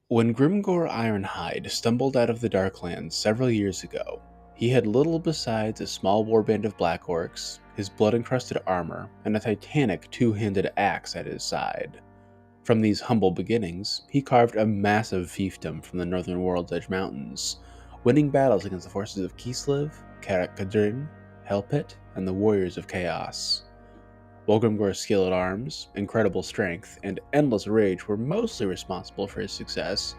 When Grimgor Ironhide stumbled out of the Darklands several years ago, he had little besides a small warband of Black Orcs, his blood-encrusted armor, and a titanic two-handed axe at his side. From these humble beginnings, he carved a massive fiefdom from the northern World's Edge Mountains, winning battles against the forces of Kislev, Karak-Kadrin, Hellpit, and the Warriors of Chaos. While Grimgor's skill at arms, incredible strength, and endless rage were mostly responsible for his success,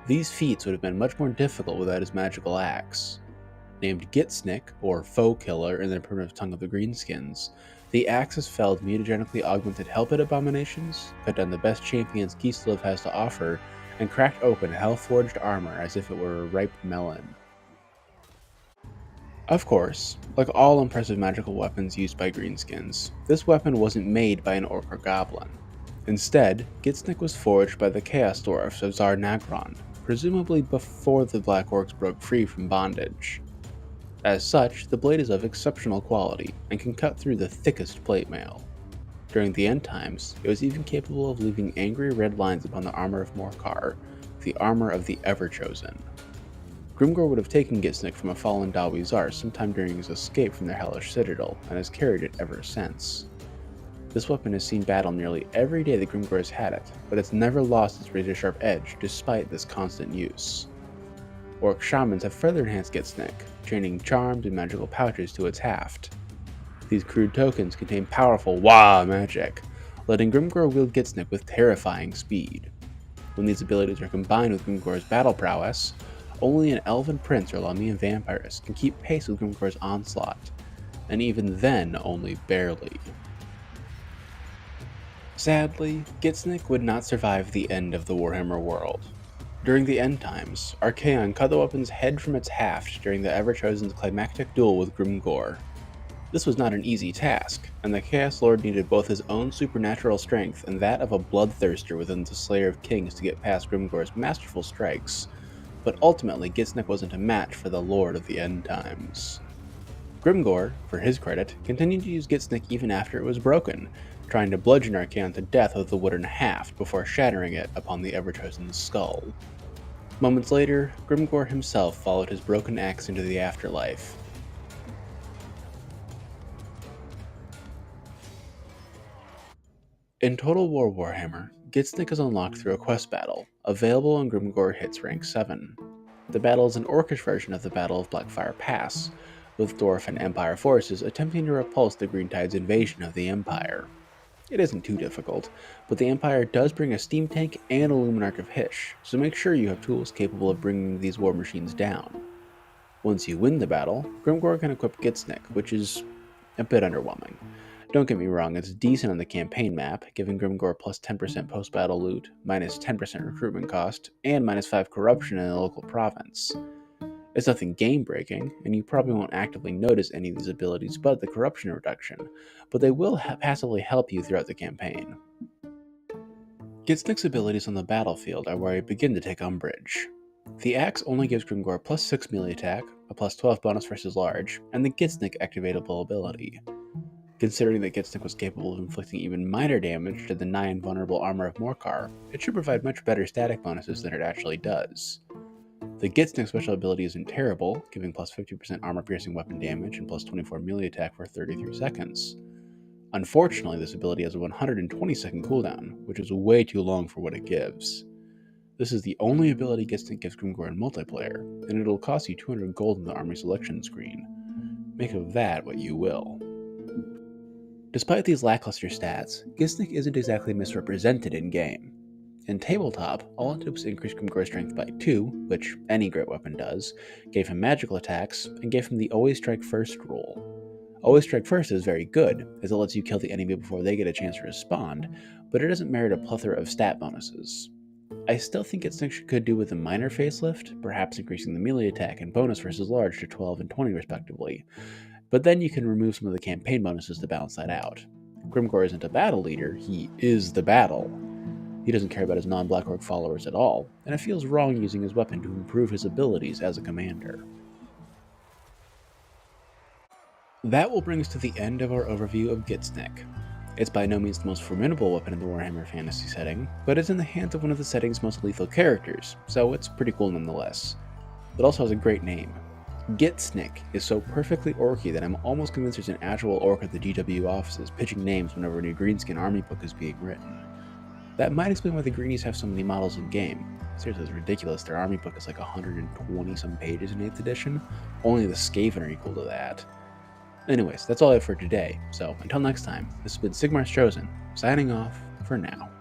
these feats would have been much more difficult without his magical axe. Named Gitsnik, or Foe Killer in the primitive tongue of the Greenskins, the axe has felled mutagenically augmented Hellpit abominations, cut down the best champions Kislev has to offer, and cracked open hell-forged armor as if it were a ripe melon. Of course, like all impressive magical weapons used by Greenskins, this weapon wasn't made by an orc or goblin. Instead, Gitsnik was forged by the Chaos Dwarfs of Zar Nagron, presumably before the Black Orcs broke free from bondage. As such, the blade is of exceptional quality and can cut through the thickest plate mail. During the end times, it was even capable of leaving angry red lines upon the armor of Morkar, the armor of the Everchosen. Grimgor would have taken Gitsnik from a fallen Dawi Zar sometime during his escape from their hellish citadel, and has carried it ever since. This weapon has seen battle nearly every day that Grimgor has had it, but it's never lost its razor-sharp edge despite this constant use. Orc shamans have further enhanced Gitsnik, chaining charms and magical pouches to its haft. These crude tokens contain powerful Wah magic, letting Grimgor wield Gitsnik with terrifying speed. When these abilities are combined with Grimgor's battle prowess, only an elven prince or Lamian vampirist can keep pace with Grimgor's onslaught, and even then only barely. Sadly, Gitsnik would not survive the end of the Warhammer world. During the end times, Archaon cut the weapon's head from its haft during the Everchosen's climactic duel with Grimgor. This was not an easy task, and the Chaos Lord needed both his own supernatural strength and that of a bloodthirster within the Slayer of Kings to get past Grimgor's masterful strikes, but ultimately Gitsnik wasn't a match for the Lord of the End Times. Grimgor, for his credit, continued to use Gitsnik even after it was broken, trying to bludgeon Archaon to death with the wooden haft before shattering it upon the Everchosen's skull. Moments later, Grimgor himself followed his broken axe into the afterlife. In Total War Warhammer, Gitsnik is unlocked through a quest battle, available when Grimgor hits rank 7. The battle is an orcish version of the Battle of Blackfire Pass, with Dwarf and Empire forces attempting to repulse the Green Tide's invasion of the Empire. It isn't too difficult, but the Empire does bring a steam tank and a Luminarch of Hysh, so make sure you have tools capable of bringing these war machines down. Once you win the battle, Grimgor can equip Gitsnik, which is a bit underwhelming. Don't get me wrong, it's decent on the campaign map, giving Grimgor plus 10% post-battle loot, minus 10% recruitment cost, and minus 5 corruption in the local province. It's nothing game-breaking, and you probably won't actively notice any of these abilities but the corruption reduction, but they will passively help you throughout the campaign. Gitsnik's abilities on the battlefield are where I begin to take umbrage. The axe only gives Grimgor plus 6 melee attack, a plus 12 bonus versus large, and the Gitsnik activatable ability. Considering that Gitsnik was capable of inflicting even minor damage to the nigh invulnerable armor of Morkar, it should provide much better static bonuses than it actually does. The Gitsnik special ability isn't terrible, giving plus 50% armor-piercing weapon damage and plus 24 melee attack for 33 seconds. Unfortunately, this ability has a 120-second cooldown, which is way too long for what it gives. This is the only ability Gitsnik gives Grimgor in multiplayer, and it'll cost you 200 gold in the army selection screen. Make of that what you will. Despite these lackluster stats, Gitsnik isn't exactly misrepresented in-game. In tabletop, all it did was increase Grimgor's strength by 2, which any great weapon does, gave him magical attacks, and gave him the Always Strike First rule. Always Strike First is very good, as it lets you kill the enemy before they get a chance to respond, but it doesn't merit a plethora of stat bonuses. I still think Gitsnik could do with a minor facelift, perhaps increasing the melee attack and bonus versus large to 12 and 20 respectively, but then you can remove some of the campaign bonuses to balance that out. Grimgor isn't a battle leader, he is the battle. He doesn't care about his non-Black Orc followers at all, and it feels wrong using his weapon to improve his abilities as a commander. That will bring us to the end of our overview of Gitsnik. It's by no means the most formidable weapon in the Warhammer fantasy setting, but it's in the hands of one of the setting's most lethal characters, so it's pretty cool nonetheless. It also has a great name. Gitsnik is so perfectly orky that I'm almost convinced there's an actual orc at the GW offices pitching names whenever a new Greenskin army book is being written. That might explain why the Greenies have so many models in game. Seriously, it's ridiculous. Their army book is like 120 some pages in 8th edition. Only the Skaven are equal to that. Anyways, that's all I have for today, so until next time, this has been Sigmar's Chosen, signing off for now.